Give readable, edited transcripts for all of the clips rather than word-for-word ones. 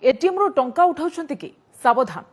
ATM रो टंका उठाउछंती कि सावधान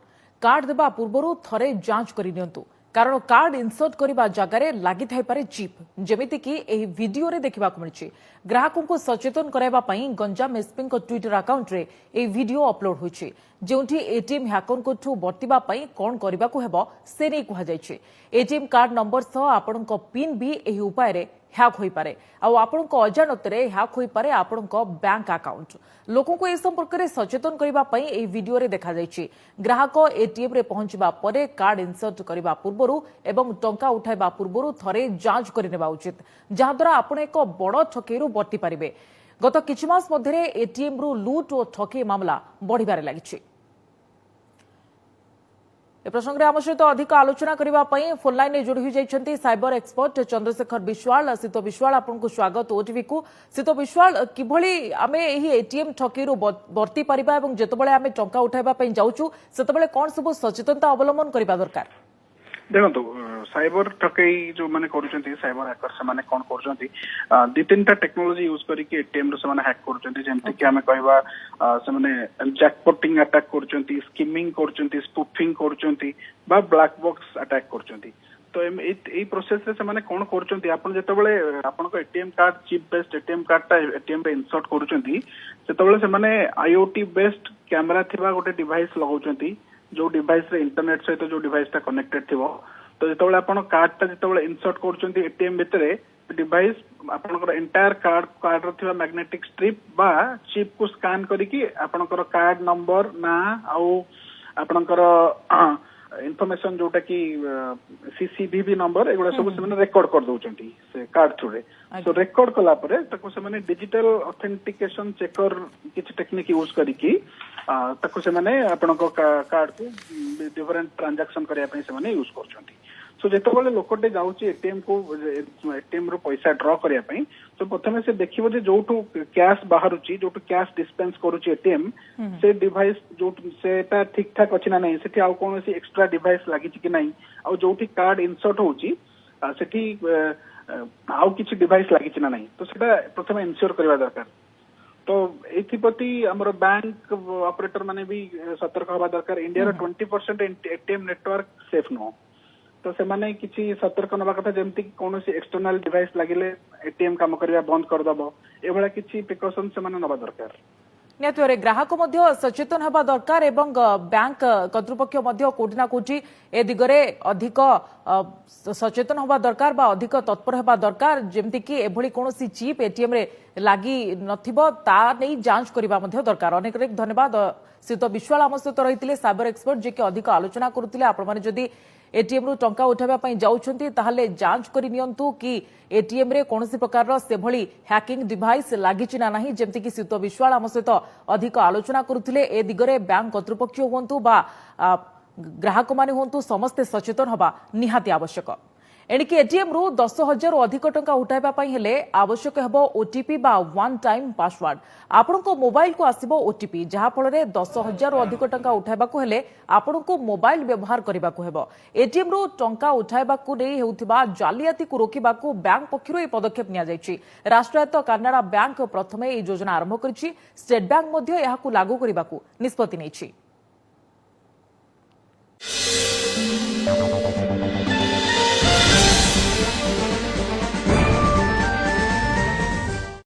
कार्ड देबा पूर्वरु थरे जांच करि नियंतु कारण कार्ड इंसर्ट करबा जगारे लागि थाई पारे चिप जेमिति कि एही वीडियो रे देखिबा को मिलछि। ग्राहकों को सचेतन कराइबा पई गंजाम एसपी को ट्विटर अकाउंट रे ए वीडियो अपलोड होछि जेउठी एटीएम हैकर को ठु बर्तिबा पई कोन करबा को हेबो से नै कुहा जायछि। एटीएम कार्ड नंबर सह आपन को पिन भी एही उपाय रे हैक होई पारे आ आपन को अजानतरे हैक होई पारे आपन को बैंक अकाउंट। लोकों को ए संपर्क रे सचेतन करबा पई ए वीडियो रे देखा जायछि। ग्राहक एटीएम रे पहुंचबा परे कार्ड इंसर्ट करबा पूर्वरु एवं टंका उठाइबा पूर्वरु थरे जांच करिनेबा उचित जहा द्वारा आपण एक बड़ ठकेरु बर्ती पारिबे। गत किछि मास मध्ये एटीएम रु लूट और ठके मामला बढ़िबारे लागिछि। ए प्रसंग आम सहित अधिक आलोचना करने फोन लाइन में जोड़ी होती साइबर एक्सपर्ट चंद्रशेखर विश्वाल। सीत विश्वाल आपको स्वागत ओटीवी को। सीत विश्वाल किभली आम एटीएम ठकेई बर्ती पारिबा एवं जेतेबेले आम टंका उठाइबा पई जाउछु सेतेबेले कोन सब सचेतनता अवलंबन करबा दरकार? देखो साइबर ठकई जो माने करूचंती साइबर हैकर से माने कोन करूचंती दि तीनटा टेक्नोलॉजी यूज करिके एटीएम रो से माने हैक करूचंती जेमति कि हमें कहबा से माने जैकपॉटिंग अटैक करूचंती स्किमिंग करूचंती स्पूफिंग करूचंती बा ब्लैक बॉक्स अटैक करूचंती। तो ए प्रोसेस रे से माने कोन करूचंती आपण जेतेबेले आपण को ATM card chip based ATM card ता एटीएम रे इंसर्ट करूचंती सेतेबेले से माने आईओटी बेस्ड कैमरा थिबा गोटे डिवाइस लगाउचंती जो डिवाइस रे इंटरनेट सहित जो डिवाइस ता कनेक्टेड थिबो। तो जेतेबेले आपण कार्ड ता जेतेबेले इंसर्ट करूचंती एटीएम भितरे डिवाइस आपनकर एंटायर कार्ड रो थिबा मैग्नेटिक स्ट्रिप बा चिप को स्कैन करिकि आपनकर कार्ड नंबर ना आउ आपनकर इनफॉरमेशन जोटा कि सीसीवीवी नंबर एगुड़ा सब से रेकॉर्ड कर दउचंती से कार्ड थ्रू रे। सो रेकॉर्ड कला परे ताको से माने डिजिटल ऑथेंटिकेशन चेकर किछ टेक्निक यूज करिकि ताको से माने आपनको कार्ड को डिफरेंट ट्रांजैक्शन करिया पई से माने यूज करचंती। सो जेतेबेले लोकटे जाउची एटीएम को एटीएम रो पैसा ड्रॉ करिया पई तो प्रथमे से देखिबो जे जोटू कैश बाहरुची जोटू कैश डिस्पेंस करूची एटीएम से डिवाइस जो सेटा ठीक ठाक अछि ना नै सेठी आउ कोनोसी एक्स्ट्रा डिवाइस लागिची कि नै आउ जोठी कार्ड इंसर्ट होउची सेठी आउ किछि डिवाइस लागिची ना नै तो सेटा प्रथमे इंश्योर करबा दरकार। तो एथिपति हमर बैंक ऑपरेटर माने भी सतर्क होबा दरकार। इंडिया रो 20% एटीएम नेटवर्क सेफ नो तो से माने किछि सतर्क नबा कथा जेमति कोनोसी एक्सटर्नल डिवाइस लागिले एटीएम काम करबा बंद कर दबो एबळा किछि प्रिकॉशन से माने नबा दरकार। नियतरे ग्राहक मध्य सचेतन होबा दरकार एवं बैंक कर्तृपक्ष मध्य कोठी ना कोठी ए दिगरे अधिक सचेतन होबा दरकार बा अधिक तत्पर होबा दरकार जेमति कि एभली कोनोसी चिप एटीएम रे लागि नथिबो ता नै जांच करबा मध्य दरकार। अनेक धन्यवाद। सीत विश्वाल आम सहित रही साइबर एक्सपर्ट जे कि अधिक आलोचना करुतिले आपण माने जदी एटीएम रु टंका उठाबा पई जाउछंती ताहाले जांच करि नियंतु कि एटीएम रे कोनोसी प्रकार से भली हैकिंग डिवाइस लागिछि ना नाही जेमति कि सीत विश्वाल आम सहित अधिक आलोचना करुतिले। ए दिगरे बैंक कर्तृपक्ष होंतु बा ग्राहक माने होंतु समस्ते सचेतन होबा निहाती आवश्यक। एणिकी एटीएम रु 10,000 अधिक टंका उठाइबा पई हेले आवश्यक हेबो ओटीपी बा वन टाइम पासवर्ड। आपनको मोबाइल को आसीबो ओटीपी जहा फଳରେ 10,000 अधिक टंका उठाइबा को हेले आपनको मोबाइल व्यवहार करबा को हेबो। एटीएम रु टंका उठाइबा को नै हेउथिबा जालियाती को रोकिबा को बैंक पक्षरु ए पदक्षेप निया जायछि। राष्ट्रायत्त कानाडा बैंक प्रथमे ए योजना आरंभ करछि। स्टेट बैंक मध्ये एहा को लागू करबा को निष्पत्ति नैछि।